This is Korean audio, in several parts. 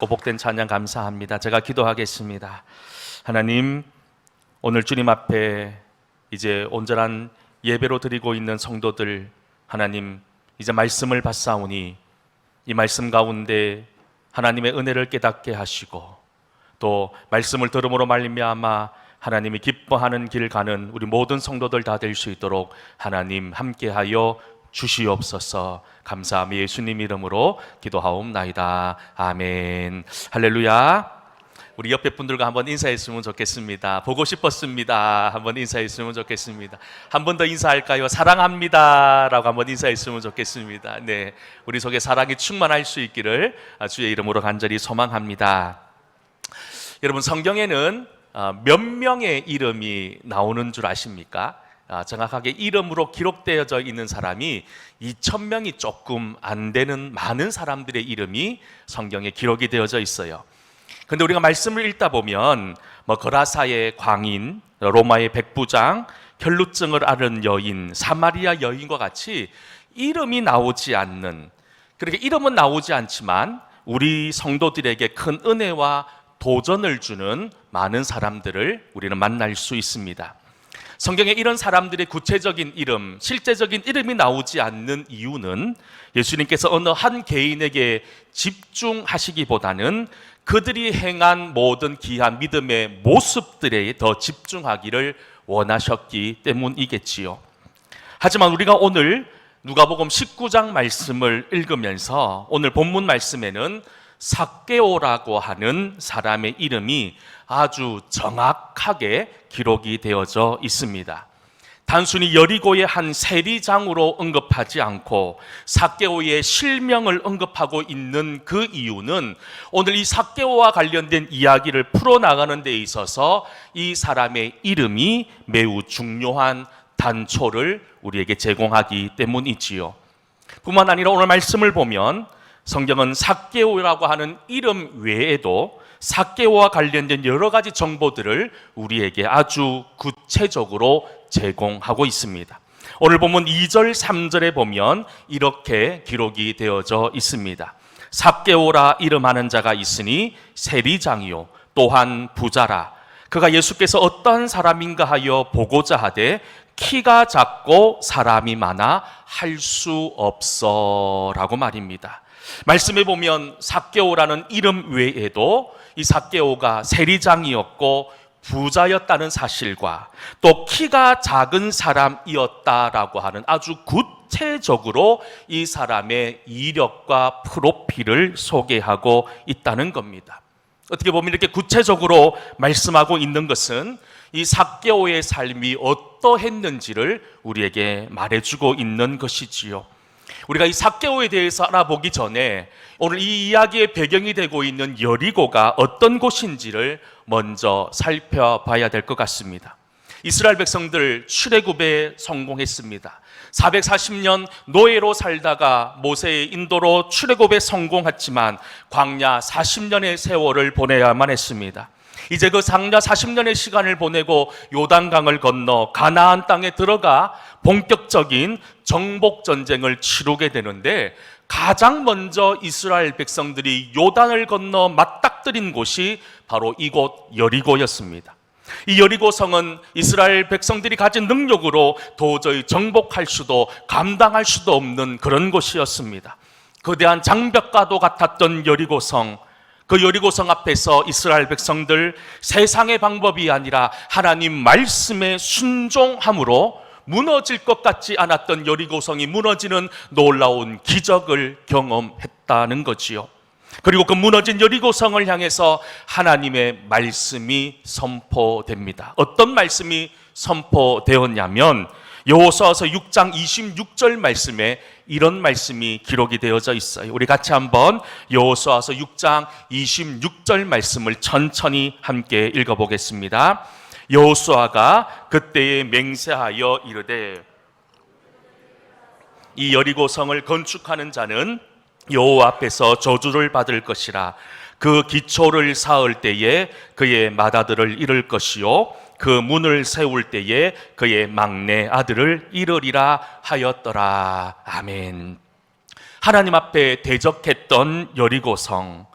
복된 찬양 감사합니다. 제가 기도하겠습니다. 하나님, 오늘 주님 앞에 이제 온전한 예배로 드리고 있는 성도들, 하나님 이제 말씀을 받사오니 이 말씀 가운데 하나님의 은혜를 깨닫게 하시고 또 말씀을 들음으로 말미암아 하나님이 기뻐하는 길 가는 우리 모든 성도들 다 될 수 있도록 하나님 함께하여 주시옵소서. 감사하며 예수님 이름으로 기도하옵나이다. 아멘. 할렐루야. 우리 옆에 분들과 한번 인사했으면 좋겠습니다. 보고 싶었습니다. 한번 인사했으면 좋겠습니다. 한 번 더 인사할까요? 사랑합니다 라고 한번 인사했으면 좋겠습니다. 네, 우리 속에 사랑이 충만할 수 있기를 주의 이름으로 간절히 소망합니다. 여러분, 성경에는 몇 명의 이름이 나오는 줄 아십니까? 정확하게 이름으로 기록되어져 있는 사람이 2,000명이 조금 안 되는 많은 사람들의 이름이 성경에 기록이 되어져 있어요. 그런데 우리가 말씀을 읽다 보면 거라사의 광인, 로마의 백부장, 혈루증을 앓은 여인, 사마리아 여인과 같이 이름이 나오지 않는, 그렇게 이름은 나오지 않지만 우리 성도들에게 큰 은혜와 도전을 주는 많은 사람들을 우리는 만날 수 있습니다. 성경에 이런 사람들의 구체적인 이름, 실제적인 이름이 나오지 않는 이유는 예수님께서 어느 한 개인에게 집중하시기보다는 그들이 행한 모든 귀한 믿음의 모습들에 더 집중하기를 원하셨기 때문이겠지요. 하지만 우리가 오늘 누가복음 19장 말씀을 읽으면서 오늘 본문 말씀에는 삭개오라고 하는 사람의 이름이 아주 정확하게 기록이 되어져 있습니다. 단순히 여리고의 한 세리장으로 언급하지 않고 삭개오의 실명을 언급하고 있는 그 이유는 오늘 이 삭개오와 관련된 이야기를 풀어나가는 데 있어서 이 사람의 이름이 매우 중요한 단초를 우리에게 제공하기 때문이지요. 뿐만 아니라 오늘 말씀을 보면 성경은 삭개오라고 하는 이름 외에도 삭개오와 관련된 여러 가지 정보들을 우리에게 아주 구체적으로 제공하고 있습니다. 오늘 본문 2절, 3절에 보면 이렇게 기록이 되어져 있습니다. 삭개오라 이름하는 자가 있으니 세리장이요 또한 부자라. 그가 예수께서 어떠한 사람인가 하여 보고자 하되 키가 작고 사람이 많아 할 수 없어 라고 말입니다. 말씀에 보면 삭개오라는 이름 외에도 이 삭개오가 세리장이었고 부자였다는 사실과 또 키가 작은 사람이었다라고 하는 아주 구체적으로 이 사람의 이력과 프로필을 소개하고 있다는 겁니다. 어떻게 보면 이렇게 구체적으로 말씀하고 있는 것은 이 삭개오의 삶이 어떠했는지를 우리에게 말해주고 있는 것이지요. 우리가 이 삭개오에 대해서 알아보기 전에 오늘 이 이야기의 배경이 되고 있는 여리고가 어떤 곳인지를 먼저 살펴봐야 될 것 같습니다. 이스라엘 백성들 출애굽에 성공했습니다. 440년 노예로 살다가 모세의 인도로 출애굽에 성공했지만 광야 40년의 세월을 보내야만 했습니다. 이제 그 광야 40년의 시간을 보내고 요단강을 건너 가나안 땅에 들어가 본격적인 정복 전쟁을 치르게 되는데 가장 먼저 이스라엘 백성들이 요단을 건너 맞닥뜨린 곳이 바로 이곳 여리고였습니다. 이 여리고성은 이스라엘 백성들이 가진 능력으로 도저히 정복할 수도 감당할 수도 없는 그런 곳이었습니다. 거대한 장벽과도 같았던 여리고성, 그 여리고성 앞에서 이스라엘 백성들 세상의 방법이 아니라 하나님 말씀에 순종함으로 무너질 것 같지 않았던 여리고성이 무너지는 놀라운 기적을 경험했다는 거지요. 그리고 그 무너진 여리고성을 향해서 하나님의 말씀이 선포됩니다. 어떤 말씀이 선포되었냐면 여호수아서 6장 26절 말씀에 이런 말씀이 기록이 되어져 있어요. 우리 같이 한번 여호수아서 6장 26절 말씀을 천천히 함께 읽어보겠습니다. 여호수아가 그때에 맹세하여 이르되 이 여리고성을 건축하는 자는 여호와 앞에서 저주를 받을 것이라. 그 기초를 쌓을 때에 그의 맏아들을 잃을 것이요 그 문을 세울 때에 그의 막내 아들을 잃으리라 하였더라. 아멘. 하나님 앞에 대적했던 여리고성,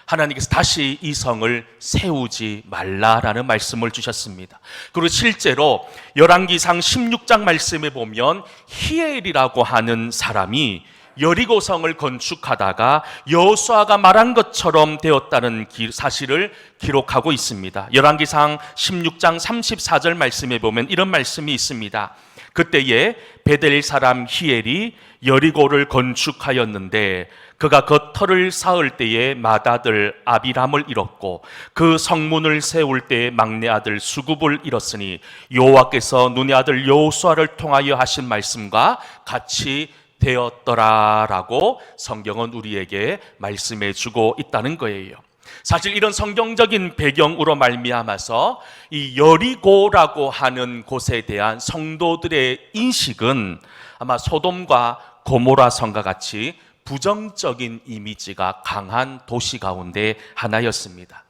하나님께서 다시 이 성을 세우지 말라라는 말씀을 주셨습니다. 그리고 실제로 열왕기상 16장 말씀에 보면 히엘이라고 하는 사람이 여리고성을 건축하다가 여호수아가 말한 것처럼 되었다는 사실을 기록하고 있습니다. 열왕기상 16장 34절 말씀에 보면 이런 말씀이 있습니다. 그때에 베델 사람 히엘이 여리고를 건축하였는데 그가 그 터를 쌓을 때에 맏아들 아비람을 잃었고 그 성문을 세울 때에 막내 아들 수굽을 잃었으니 여호와께서 눈의 아들 여호수아를 통하여 하신 말씀과 같이 되었더라라고 성경은 우리에게 말씀해 주고 있다는 거예요. 사실 이런 성경적인 배경으로 말미암아서 이 여리고라고 하는 곳에 대한 성도들의 인식은 아마 소돔과 고모라 성과 같이 부정적인 이미지가 강한 도시 가운데 하나였습니다.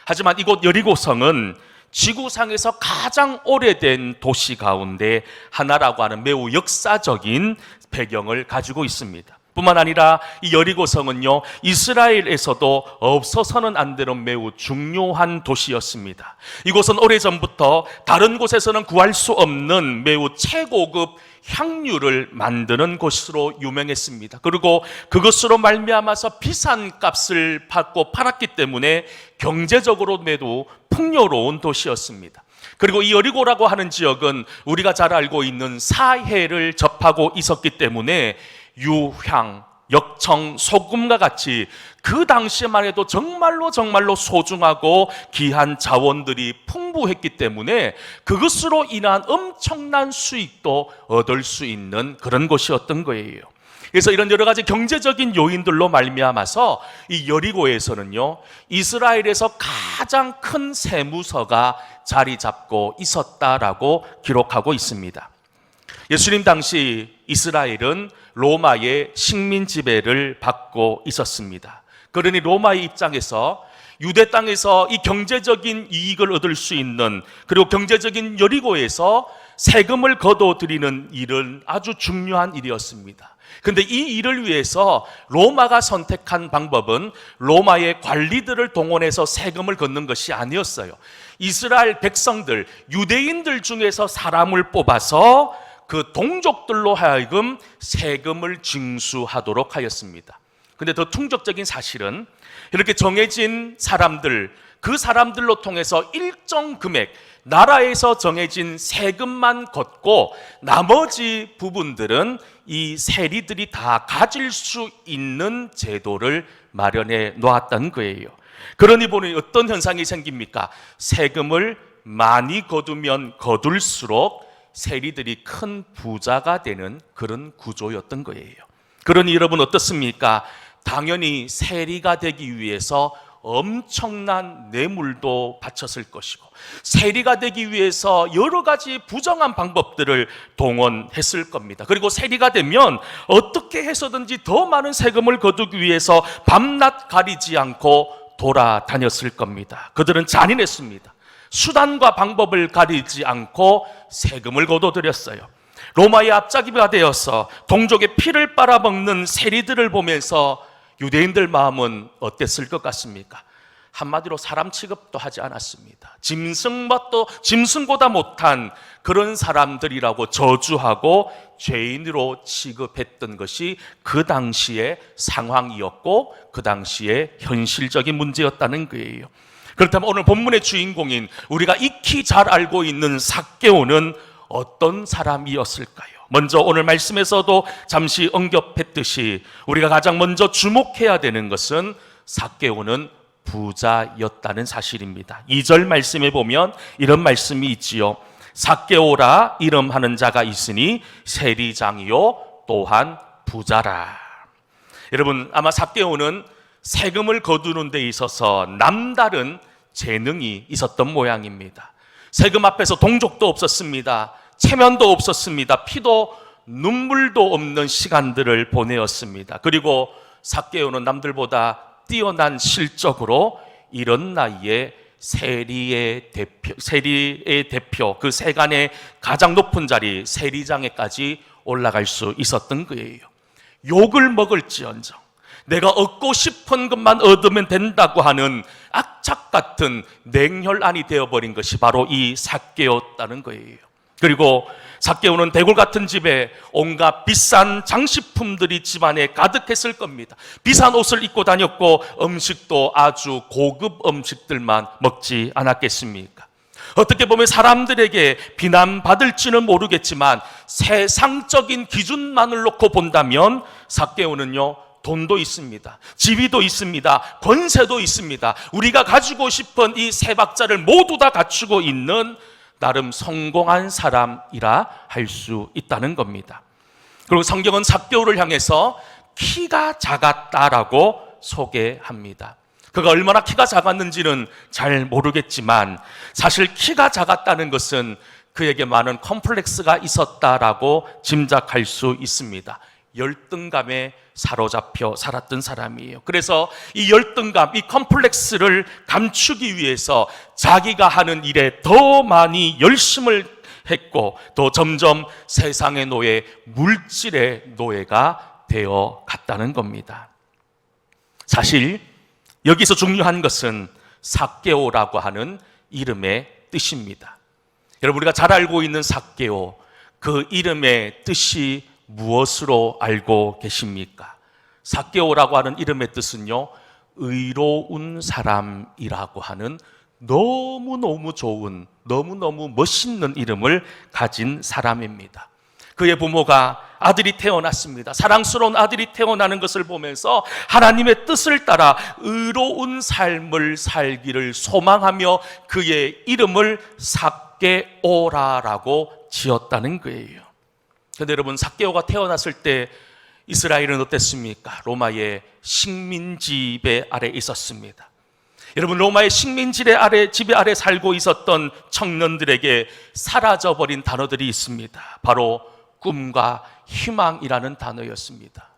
하지만 이곳 여리고성은 지구상에서 가장 오래된 도시 가운데 하나라고 하는 매우 역사적인 배경을 가지고 있습니다. 뿐만 아니라 이 여리고성은요, 이스라엘에서도 없어서는 안 되는 매우 중요한 도시였습니다. 이곳은 오래전부터 다른 곳에서는 구할 수 없는 매우 최고급 향유를 만드는 곳으로 유명했습니다. 그리고 그것으로 말미암아서 비싼 값을 받고 팔았기 때문에 경제적으로 매우 풍요로운 도시였습니다. 그리고 이 여리고라고 하는 지역은 우리가 잘 알고 있는 사해를 접하고 있었기 때문에 유향, 역청, 소금과 같이 그 당시에만 해도 정말로 소중하고 귀한 자원들이 풍부했기 때문에 그것으로 인한 엄청난 수익도 얻을 수 있는 그런 곳이었던 거예요. 그래서 이런 여러 가지 경제적인 요인들로 말미암아서 이 여리고에서는요, 이스라엘에서 가장 큰 세무서가 자리 잡고 있었다라고 기록하고 있습니다. 예수님 당시 이스라엘은 로마의 식민 지배를 받고 있었습니다. 그러니 로마의 입장에서 유대 땅에서 이 경제적인 이익을 얻을 수 있는, 그리고 경제적인 여리고에서 세금을 거둬들이는 일은 아주 중요한 일이었습니다. 그런데 이 일을 위해서 로마가 선택한 방법은 로마의 관리들을 동원해서 세금을 걷는 것이 아니었어요. 이스라엘 백성들, 유대인들 중에서 사람을 뽑아서 그 동족들로 하여금 세금을 징수하도록 하였습니다. 근데 더 충격적인 사실은 이렇게 정해진 사람들, 그 사람들로 통해서 일정 금액, 나라에서 정해진 세금만 걷고 나머지 부분들은 이 세리들이 다 가질 수 있는 제도를 마련해 놓았다는 거예요. 그러니 보니 어떤 현상이 생깁니까? 세금을 많이 거두면 거둘수록 세리들이 큰 부자가 되는 그런 구조였던 거예요. 그러니 여러분 어떻습니까? 당연히 세리가 되기 위해서 엄청난 뇌물도 바쳤을 것이고, 세리가 되기 위해서 여러 가지 부정한 방법들을 동원했을 겁니다. 그리고 세리가 되면 어떻게 해서든지 더 많은 세금을 거두기 위해서 밤낮 가리지 않고 돌아다녔을 겁니다. 그들은 잔인했습니다. 수단과 방법을 가리지 않고 세금을 거둬들였어요. 로마의 앞잡이가 되어서 동족의 피를 빨아먹는 세리들을 보면서 유대인들 마음은 어땠을 것 같습니까? 한마디로 사람 취급도 하지 않았습니다. 짐승보다 못한 그런 사람들이라고 저주하고 죄인으로 취급했던 것이 그 당시의 상황이었고 그 당시의 현실적인 문제였다는 거예요. 그렇다면 오늘 본문의 주인공인 우리가 익히 잘 알고 있는 삭개오는 어떤 사람이었을까요? 먼저 오늘 말씀에서도 잠시 언급했듯이 우리가 가장 먼저 주목해야 되는 것은 삭개오는 부자였다는 사실입니다. 2절 말씀에 보면 이런 말씀이 있지요. 삭개오라 이름하는 자가 있으니 세리장이요 또한 부자라. 여러분, 아마 삭개오는 세금을 거두는 데 있어서 남다른 재능이 있었던 모양입니다. 세금 앞에서 동족도 없었습니다. 체면도 없었습니다. 피도 눈물도 없는 시간들을 보내었습니다. 그리고 삭개오는 남들보다 뛰어난 실적으로 이런 나이에 세리의 대표, 그 세간의 가장 높은 자리 세리장에까지 올라갈 수 있었던 거예요. 욕을 먹을지언정, 내가 얻고 싶은 것만 얻으면 된다고 하는 악착 같은 냉혈안이 되어버린 것이 바로 이 삭개오였다는 거예요. 그리고 삭개오는 대골 같은 집에 온갖 비싼 장식품들이 집안에 가득했을 겁니다. 비싼 옷을 입고 다녔고 음식도 아주 고급 음식들만 먹지 않았겠습니까? 어떻게 보면 사람들에게 비난받을지는 모르겠지만 세상적인 기준만을 놓고 본다면 삭개오는요, 돈도 있습니다. 지위도 있습니다. 권세도 있습니다. 우리가 가지고 싶은 이 세 박자를 모두 다 갖추고 있는 나름 성공한 사람이라 할 수 있다는 겁니다. 그리고 성경은 삭개오를 향해서 키가 작았다라고 소개합니다. 그가 얼마나 키가 작았는지는 잘 모르겠지만 사실 키가 작았다는 것은 그에게 많은 컴플렉스가 있었다라고 짐작할 수 있습니다. 열등감에 사로잡혀 살았던 사람이에요. 그래서 이 열등감, 이 컴플렉스를 감추기 위해서 자기가 하는 일에 더 많이 열심을 했고 또 점점 세상의 노예, 물질의 노예가 되어 갔다는 겁니다. 사실 여기서 중요한 것은 삭개오라고 하는 이름의 뜻입니다. 여러분, 우리가 잘 알고 있는 삭개오, 그 이름의 뜻이 무엇으로 알고 계십니까? 삭개오라고 하는 이름의 뜻은요, 의로운 사람이라고 하는 너무너무 좋은, 너무너무 멋있는 이름을 가진 사람입니다. 그의 부모가 아들이 태어났습니다. 사랑스러운 아들이 태어나는 것을 보면서 하나님의 뜻을 따라 의로운 삶을 살기를 소망하며 그의 이름을 삭개오라라고 지었다는 거예요. 그런데 여러분, 삭개오가 태어났을 때 이스라엘은 어땠습니까? 로마의 식민지배 아래 있었습니다. 여러분, 로마의 식민지배 아래 살고 있었던 청년들에게 사라져버린 단어들이 있습니다. 바로 꿈과 희망이라는 단어였습니다.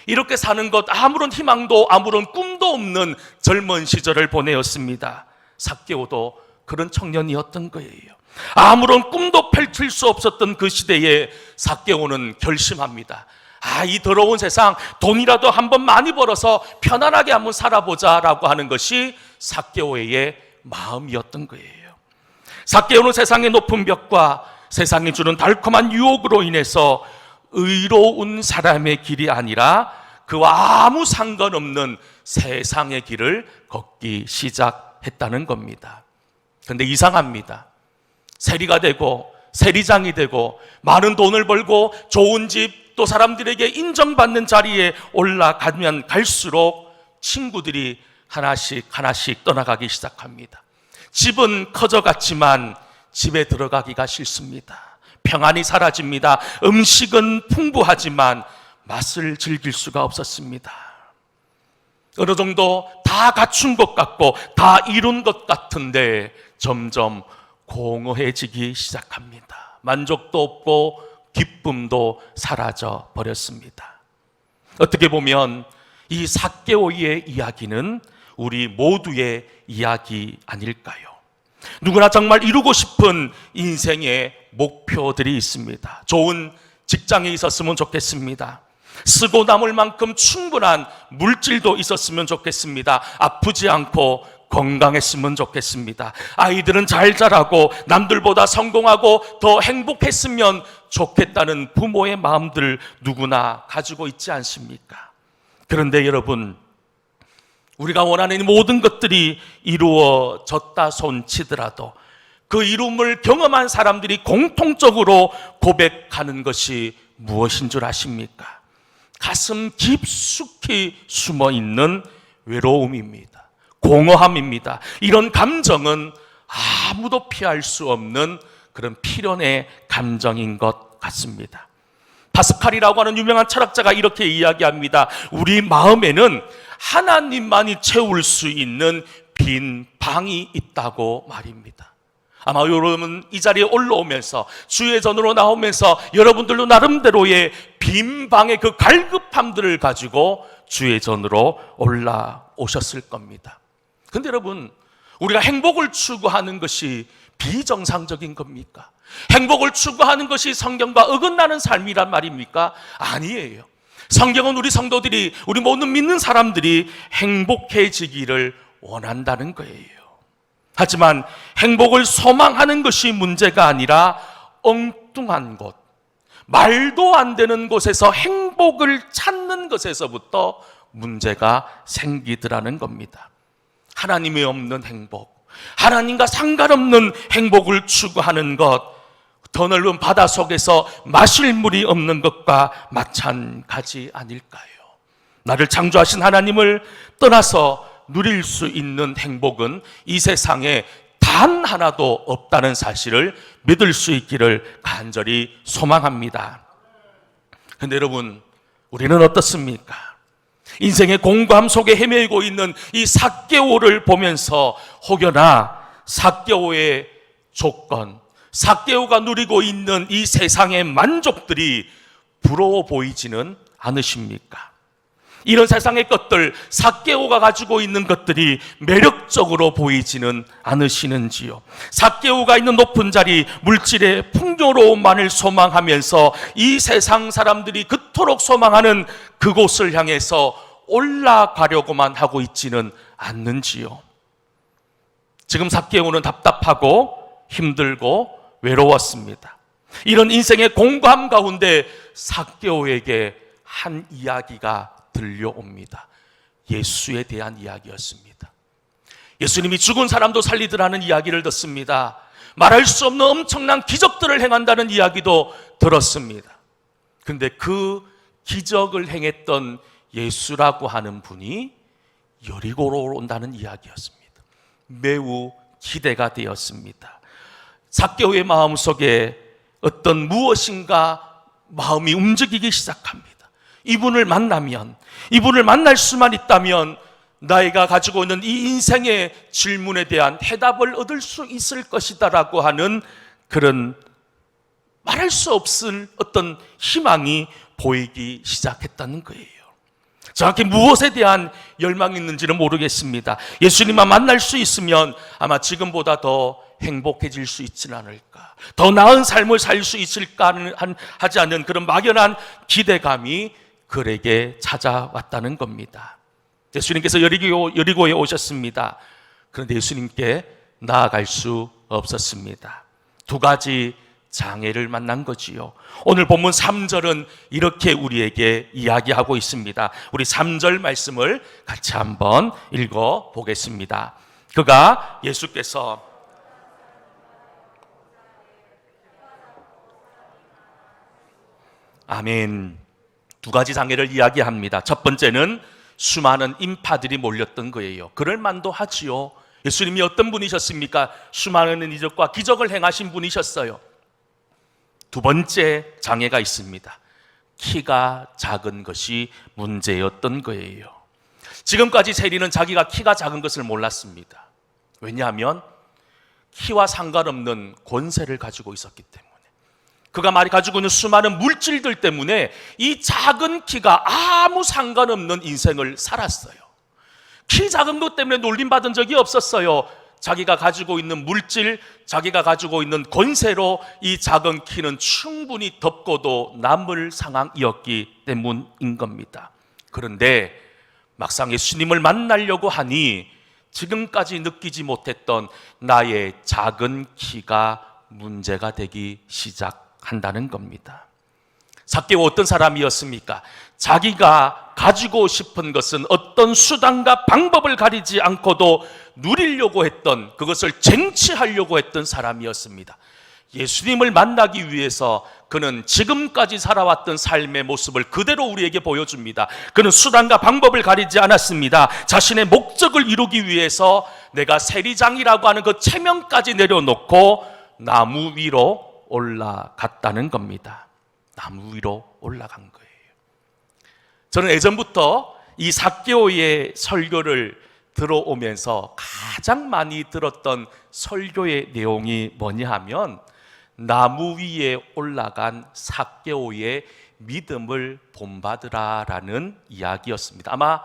이렇게 사는 것, 아무런 희망도 아무런 꿈도 없는 젊은 시절을 보내었습니다. 삭개오도 그런 청년이었던 거예요. 아무런 꿈도 펼칠 수 없었던 그 시대에 삭개오는 결심합니다. 이 더러운 세상, 돈이라도 한번 많이 벌어서 편안하게 한번 살아보자라고 하는 것이 삭개오의 마음이었던 거예요. 삭개오는 세상의 높은 벽과 세상이 주는 달콤한 유혹으로 인해서 의로운 사람의 길이 아니라 그와 아무 상관없는 세상의 길을 걷기 시작했다는 겁니다. 그런데 이상합니다. 세리가 되고 세리장이 되고 많은 돈을 벌고 좋은 집, 또 사람들에게 인정받는 자리에 올라가면 갈수록 친구들이 하나씩 떠나가기 시작합니다. 집은 커져갔지만 집에 들어가기가 싫습니다. 평안이 사라집니다. 음식은 풍부하지만 맛을 즐길 수가 없었습니다. 어느 정도 다 갖춘 것 같고 다 이룬 것 같은데 점점 공허해지기 시작합니다. 만족도 없고 기쁨도 사라져 버렸습니다. 어떻게 보면 이 삭개오의 이야기는 우리 모두의 이야기 아닐까요? 누구나 정말 이루고 싶은 인생의 목표들이 있습니다. 좋은 직장에 있었으면 좋겠습니다. 쓰고 남을 만큼 충분한 물질도 있었으면 좋겠습니다. 아프지 않고 건강했으면 좋겠습니다. 아이들은 잘 자라고 남들보다 성공하고 더 행복했으면 좋겠다는 부모의 마음들 누구나 가지고 있지 않습니까? 그런데 여러분, 우리가 원하는 모든 것들이 이루어졌다 손치더라도 그 이룸을 경험한 사람들이 공통적으로 고백하는 것이 무엇인 줄 아십니까? 가슴 깊숙이 숨어있는 외로움입니다. 공허함입니다. 이런 감정은 아무도 피할 수 없는 그런 필연의 감정인 것 같습니다. 파스칼이라고 하는 유명한 철학자가 이렇게 이야기합니다. 우리 마음에는 하나님만이 채울 수 있는 빈 방이 있다고 말입니다. 아마 여러분 이 자리에 올라오면서 주의 전으로 나오면서 여러분들도 나름대로의 빈 방의 그 갈급함들을 가지고 주의 전으로 올라오셨을 겁니다. 그런데 여러분, 우리가 행복을 추구하는 것이 비정상적인 겁니까? 행복을 추구하는 것이 성경과 어긋나는 삶이란 말입니까? 아니에요. 성경은 우리 성도들이, 우리 모든 믿는 사람들이 행복해지기를 원한다는 거예요. 하지만 행복을 소망하는 것이 문제가 아니라 엉뚱한 곳, 말도 안 되는 곳에서 행복을 찾는 것에서부터 문제가 생기더라는 겁니다. 하나님이 없는 행복, 하나님과 상관없는 행복을 추구하는 것, 더 넓은 바다 속에서 마실 물이 없는 것과 마찬가지 아닐까요? 나를 창조하신 하나님을 떠나서 누릴 수 있는 행복은 이 세상에 단 하나도 없다는 사실을 믿을 수 있기를 간절히 소망합니다. 그런데 여러분, 우리는 어떻습니까? 인생의 공고함 속에 헤매고 있는 이 삭개오를 보면서 혹여나 삭개오의 조건, 삭개오가 누리고 있는 이 세상의 만족들이 부러워 보이지는 않으십니까? 이런 세상의 것들, 삭개오가 가지고 있는 것들이 매력적으로 보이지는 않으시는지요? 삭개오가 있는 높은 자리, 물질의 풍요로움만을 소망하면서 이 세상 사람들이 그토록 소망하는 그곳을 향해서 올라가려고만 하고 있지는 않는지요? 지금 삭개오는 답답하고 힘들고 외로웠습니다. 이런 인생의 공고함 가운데 삭개오에게 한 이야기가 들려옵니다. 예수에 대한 이야기였습니다. 예수님이 죽은 사람도 살리더라는 이야기를 듣습니다. 말할 수 없는 엄청난 기적들을 행한다는 이야기도 들었습니다. 그런데 그 기적을 행했던 예수라고 하는 분이 여리고로 온다는 이야기였습니다. 매우 기대가 되었습니다. 삭개오의 마음속에 어떤 무엇인가 마음이 움직이기 시작합니다. 이분을 만나면, 이분을 만날 수만 있다면 나이가 가지고 있는 이 인생의 질문에 대한 해답을 얻을 수 있을 것이다라고 하는 그런 말할 수 없을 어떤 희망이 보이기 시작했다는 거예요. 정확히 무엇에 대한 열망이 있는지는 모르겠습니다. 예수님만 만날 수 있으면 아마 지금보다 더 행복해질 수 있지는 않을까, 더 나은 삶을 살 수 있을까 하지 않는 그런 막연한 기대감이 그에게 찾아왔다는 겁니다. 예수님께서 여리고에 오셨습니다. 그런데 예수님께 나아갈 수 없었습니다. 두 가지 장애를 만난 거지요. 오늘 본문 3절은 이렇게 우리에게 이야기하고 있습니다. 우리 3절 말씀을 같이 한번 읽어 보겠습니다. 예수께서 아멘. 두 가지 장애를 이야기합니다. 첫 번째는 수많은 인파들이 몰렸던 거예요. 그럴 만도 하지요. 예수님이 어떤 분이셨습니까? 수많은 이적과 기적을 행하신 분이셨어요. 두 번째 장애가 있습니다. 키가 작은 것이 문제였던 거예요. 지금까지 세리는 자기가 키가 작은 것을 몰랐습니다. 왜냐하면 키와 상관없는 권세를 가지고 있었기 때문에, 그가 가지고 있는 수많은 물질들 때문에 이 작은 키가 아무 상관없는 인생을 살았어요. 키 작은 것 때문에 놀림받은 적이 없었어요. 자기가 가지고 있는 물질, 자기가 가지고 있는 권세로 이 작은 키는 충분히 덮고도 남을 상황이었기 때문인 겁니다. 그런데 막상 예수님을 만나려고 하니 지금까지 느끼지 못했던 나의 작은 키가 문제가 되기 시작한다는 겁니다. 삭개오 어떤 사람이었습니까? 자기가 가지고 싶은 것은 어떤 수단과 방법을 가리지 않고도 누리려고 했던, 그것을 쟁취하려고 했던 사람이었습니다. 예수님을 만나기 위해서 그는 지금까지 살아왔던 삶의 모습을 그대로 우리에게 보여줍니다. 그는 수단과 방법을 가리지 않았습니다. 자신의 목적을 이루기 위해서 내가 세리장이라고 하는 그 체면까지 내려놓고 나무 위로 올라갔다는 겁니다. 나무 위로 올라간 거예요. 저는 예전부터 이 삭개오의 설교를 들어오면서 가장 많이 들었던 설교의 내용이 뭐냐 하면 나무 위에 올라간 삭개오의 믿음을 본받으라라는 이야기였습니다. 아마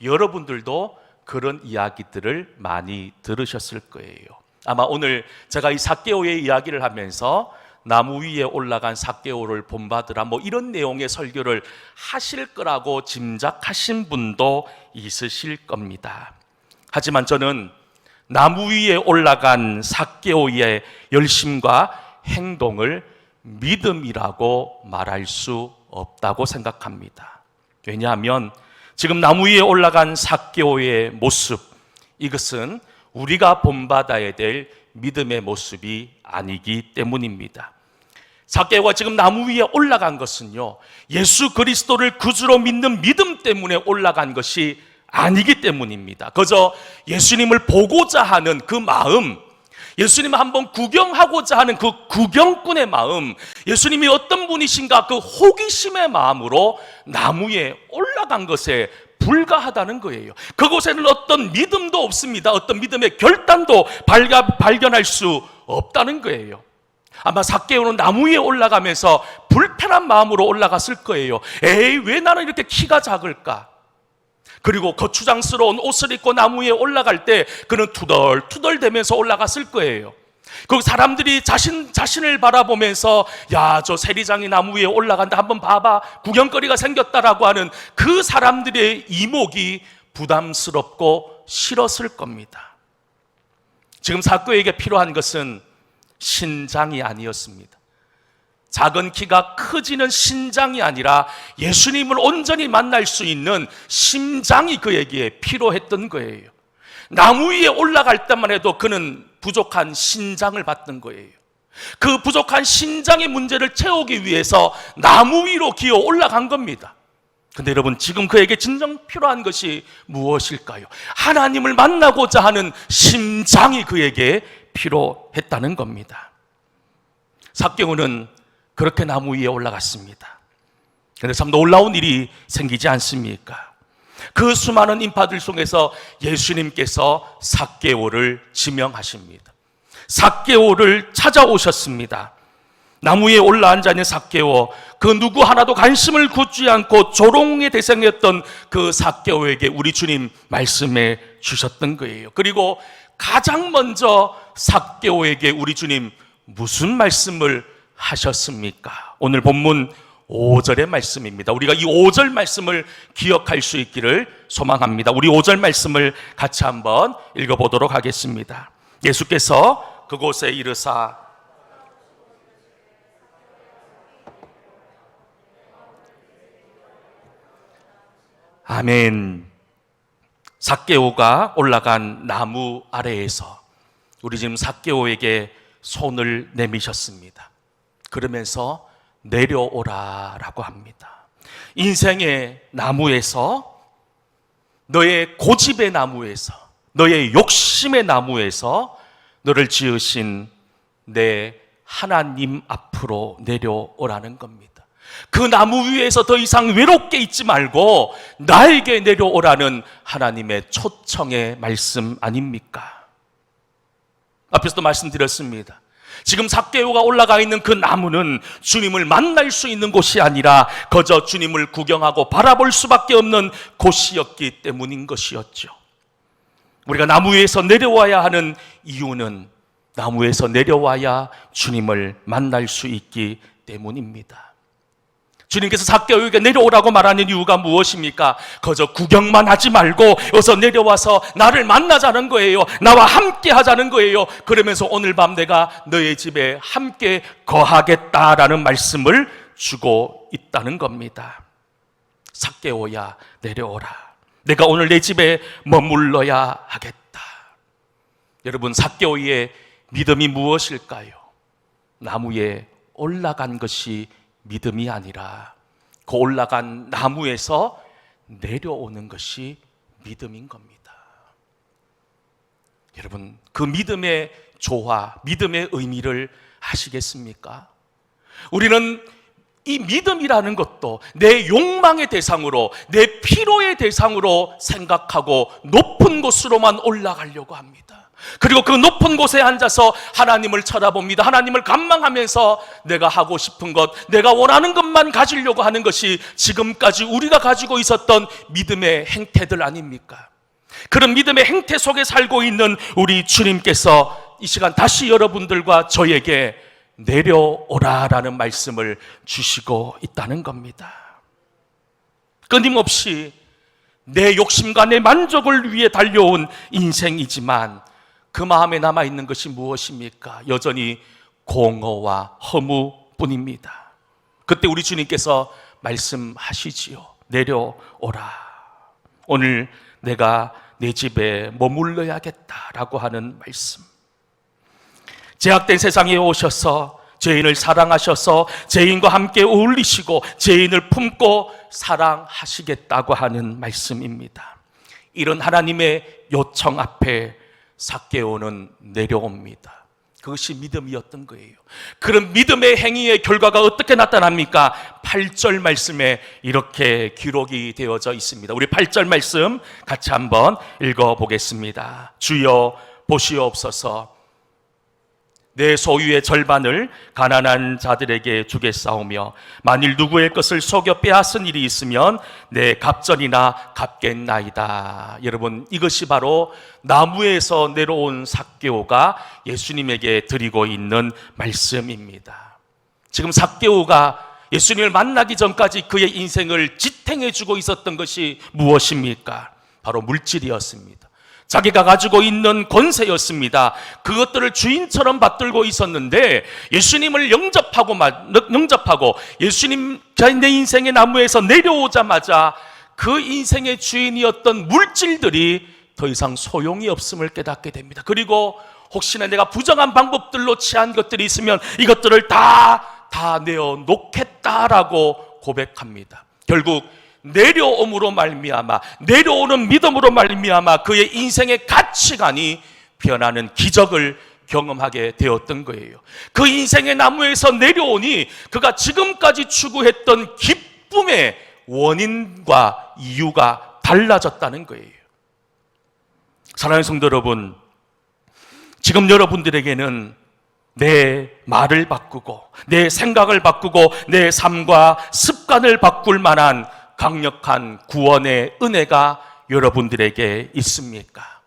여러분들도 그런 이야기들을 많이 들으셨을 거예요. 아마 오늘 제가 이 삭개오의 이야기를 하면서 나무 위에 올라간 삭개오를 본받으라 뭐 이런 내용의 설교를 하실 거라고 짐작하신 분도 있으실 겁니다. 하지만 저는 나무 위에 올라간 삭개오의 열심과 행동을 믿음이라고 말할 수 없다고 생각합니다. 왜냐하면 지금 나무 위에 올라간 삭개오의 모습, 이것은 우리가 본받아야 될 믿음의 모습이 아니기 때문입니다. 삭개오가 지금 나무 위에 올라간 것은요, 예수 그리스도를 구주로 믿는 믿음 때문에 올라간 것이 아니기 때문입니다. 그저 예수님을 보고자 하는 그 마음, 예수님을 한번 구경하고자 하는 그 구경꾼의 마음, 예수님이 어떤 분이신가 그 호기심의 마음으로 나무에 올라간 것에 불과하다는 거예요. 그곳에는 어떤 믿음도 없습니다. 어떤 믿음의 결단도 발견할 수 없다는 거예요. 아마 삭개오는 나무 위에 올라가면서 불편한 마음으로 올라갔을 거예요. 에이, 왜 나는 이렇게 키가 작을까? 그리고 거추장스러운 옷을 입고 나무 위에 올라갈 때 그는 투덜투덜대면서 올라갔을 거예요. 그 사람들이 자신을 바라보면서 야, 저 세리장이 나무 위에 올라간다, 한번 봐봐, 구경거리가 생겼다라고 하는 그 사람들의 이목이 부담스럽고 싫었을 겁니다. 지금 삭개오에게 필요한 것은 신장이 아니었습니다. 작은 키가 커지는 신장이 아니라 예수님을 온전히 만날 수 있는 심장이 그에게 필요했던 거예요. 나무 위에 올라갈 때만 해도 그는 부족한 신장을 받던 거예요. 그 부족한 신장의 문제를 채우기 위해서 나무 위로 기어 올라간 겁니다. 근데 여러분, 지금 그에게 진정 필요한 것이 무엇일까요? 하나님을 만나고자 하는 심장이 그에게 필요했다는 겁니다. 삭개오는 그렇게 나무 위에 올라갔습니다. 그런데 참 놀라운 일이 생기지 않습니까? 그 수많은 인파들 속에서 예수님께서 삭개오를 지명하십니다. 삭개오를 찾아오셨습니다. 나무 위에 올라앉아 있는 삭개오, 그 누구 하나도 관심을 굳지 않고 조롱의 대상이었던 그 삭개오에게 우리 주님 말씀해 주셨던 거예요. 그리고 가장 먼저 삭개오에게 우리 주님 무슨 말씀을 하셨습니까? 오늘 본문 5절의 말씀입니다. 우리가 이 5절 말씀을 기억할 수 있기를 소망합니다. 우리 5절 말씀을 같이 한번 읽어보도록 하겠습니다. 예수께서 그곳에 이르사 아멘. 삭개오가 올라간 나무 아래에서 우리 지금 삭개오에게 손을 내미셨습니다. 그러면서 내려오라라고 합니다. 인생의 나무에서, 너의 고집의 나무에서, 너의 욕심의 나무에서 너를 지으신 내 하나님 앞으로 내려오라는 겁니다. 그 나무 위에서 더 이상 외롭게 있지 말고 나에게 내려오라는 하나님의 초청의 말씀 아닙니까? 앞에서도 말씀드렸습니다. 지금 삭개오가 올라가 있는 그 나무는 주님을 만날 수 있는 곳이 아니라 그저 주님을 구경하고 바라볼 수밖에 없는 곳이었기 때문인 것이었죠. 우리가 나무 위에서 내려와야 하는 이유는 나무에서 내려와야 주님을 만날 수 있기 때문입니다. 주님께서 삭개오에게 내려오라고 말하는 이유가 무엇입니까? 그저 구경만 하지 말고 어서 내려와서 나를 만나자는 거예요. 나와 함께 하자는 거예요. 그러면서 오늘 밤 내가 너의 집에 함께 거하겠다라는 말씀을 주고 있다는 겁니다. 삭개오야, 내려오라. 내가 오늘 내 집에 머물러야 하겠다. 여러분, 삭개오의 믿음이 무엇일까요? 나무에 올라간 것이 믿음이 아니라 그 올라간 나무에서 내려오는 것이 믿음인 겁니다. 여러분, 그 믿음의 조화, 믿음의 의미를 아시겠습니까? 우리는 이 믿음이라는 것도 내 욕망의 대상으로, 내 피로의 대상으로 생각하고 높은 곳으로만 올라가려고 합니다. 그리고 그 높은 곳에 앉아서 하나님을 쳐다봅니다. 하나님을 감망하면서 내가 하고 싶은 것, 내가 원하는 것만 가지려고 하는 것이 지금까지 우리가 가지고 있었던 믿음의 행태들 아닙니까? 그런 믿음의 행태 속에 살고 있는 우리 주님께서 이 시간 다시 여러분들과 저에게 내려오라라는 말씀을 주시고 있다는 겁니다. 끊임없이 내 욕심과 내 만족을 위해 달려온 인생이지만 그 마음에 남아있는 것이 무엇입니까? 여전히 공허와 허무뿐입니다. 그때 우리 주님께서 말씀하시지요. 내려오라. 오늘 내가 내 집에 머물러야겠다라고 하는 말씀. 죄악된 세상에 오셔서 죄인을 사랑하셔서 죄인과 함께 어울리시고 죄인을 품고 사랑하시겠다고 하는 말씀입니다. 이런 하나님의 요청 앞에 삭개오는 내려옵니다. 그것이 믿음이었던 거예요. 그런 믿음의 행위의 결과가 어떻게 나타납니까? 8절 말씀에 이렇게 기록이 되어져 있습니다. 우리 8절 말씀 같이 한번 읽어보겠습니다. 주여 보시옵소서. 내 소유의 절반을 가난한 자들에게 주겠사오며 만일 누구의 것을 속여 빼앗은 일이 있으면 내 갑전이나 갚겠나이다. 여러분, 이것이 바로 나무에서 내려온 삭개오가 예수님에게 드리고 있는 말씀입니다. 지금 삭개오가 예수님을 만나기 전까지 그의 인생을 지탱해 주고 있었던 것이 무엇입니까? 바로 물질이었습니다. 자기가 가지고 있는 권세였습니다. 그것들을 주인처럼 받들고 있었는데 예수님을 영접하고 예수님 내 인생의 나무에서 내려오자마자 그 인생의 주인이었던 물질들이 더 이상 소용이 없음을 깨닫게 됩니다. 그리고 혹시나 내가 부정한 방법들로 취한 것들이 있으면 이것들을 다 내어놓겠다라고 고백합니다. 결국 내려옴으로 말미암아, 내려오는 믿음으로 말미암아 그의 인생의 가치관이 변하는 기적을 경험하게 되었던 거예요. 그 인생의 나무에서 내려오니 그가 지금까지 추구했던 기쁨의 원인과 이유가 달라졌다는 거예요. 사랑하는 성도 여러분, 지금 여러분들에게는 내 말을 바꾸고 내 생각을 바꾸고 내 삶과 습관을 바꿀 만한 강력한 구원의 은혜가 여러분들에게 있습니까?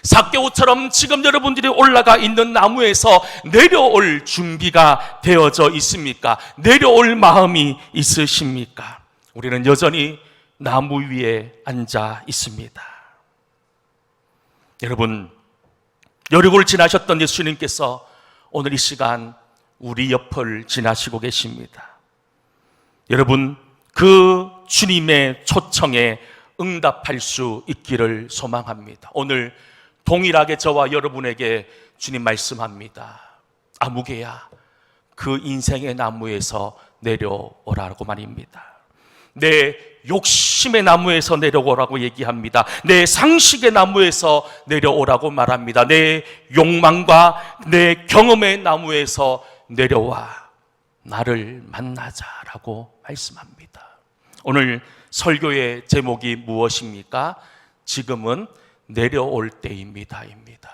삭개오처럼 지금 여러분들이 올라가 있는 나무에서 내려올 준비가 되어져 있습니까? 내려올 마음이 있으십니까? 우리는 여전히 나무 위에 앉아 있습니다. 여러분, 여리고를 지나셨던 예수님께서 오늘 이 시간 우리 옆을 지나시고 계십니다. 여러분, 그 주님의 초청에 응답할 수 있기를 소망합니다. 오늘 동일하게 저와 여러분에게 주님 말씀합니다. 아무개야, 그 인생의 나무에서 내려오라고 말입니다. 내 욕심의 나무에서 내려오라고 얘기합니다. 내 상식의 나무에서 내려오라고 말합니다. 내 욕망과 내 경험의 나무에서 내려와 나를 만나자라고 말씀합니다. 오늘 설교의 제목이 무엇입니까? 지금은 내려올 때입니다입니다.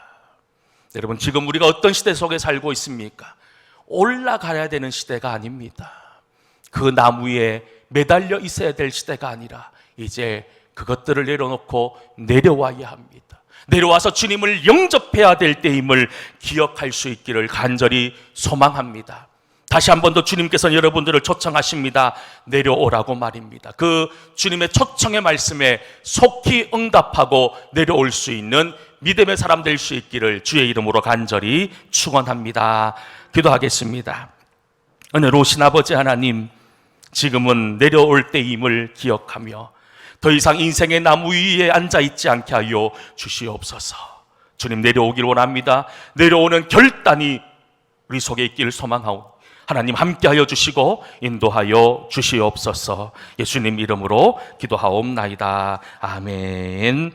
여러분, 지금 우리가 어떤 시대 속에 살고 있습니까? 올라가야 되는 시대가 아닙니다. 그 나무에 매달려 있어야 될 시대가 아니라 이제 그것들을 내려놓고 내려와야 합니다. 내려와서 주님을 영접해야 될 때임을 기억할 수 있기를 간절히 소망합니다. 다시 한 번 더 주님께서는 여러분들을 초청하십니다. 내려오라고 말입니다. 그 주님의 초청의 말씀에 속히 응답하고 내려올 수 있는 믿음의 사람 될 수 있기를 주의 이름으로 간절히 축원합니다. 기도하겠습니다. 은혜로우신 아버지 하나님, 지금은 내려올 때임을 기억하며 더 이상 인생의 나무 위에 앉아있지 않게 하여 주시옵소서. 주님, 내려오길 원합니다. 내려오는 결단이 우리 속에 있기를 소망하오. 하나님 함께하여 주시고 인도하여 주시옵소서. 예수님 이름으로 기도하옵나이다. 아멘.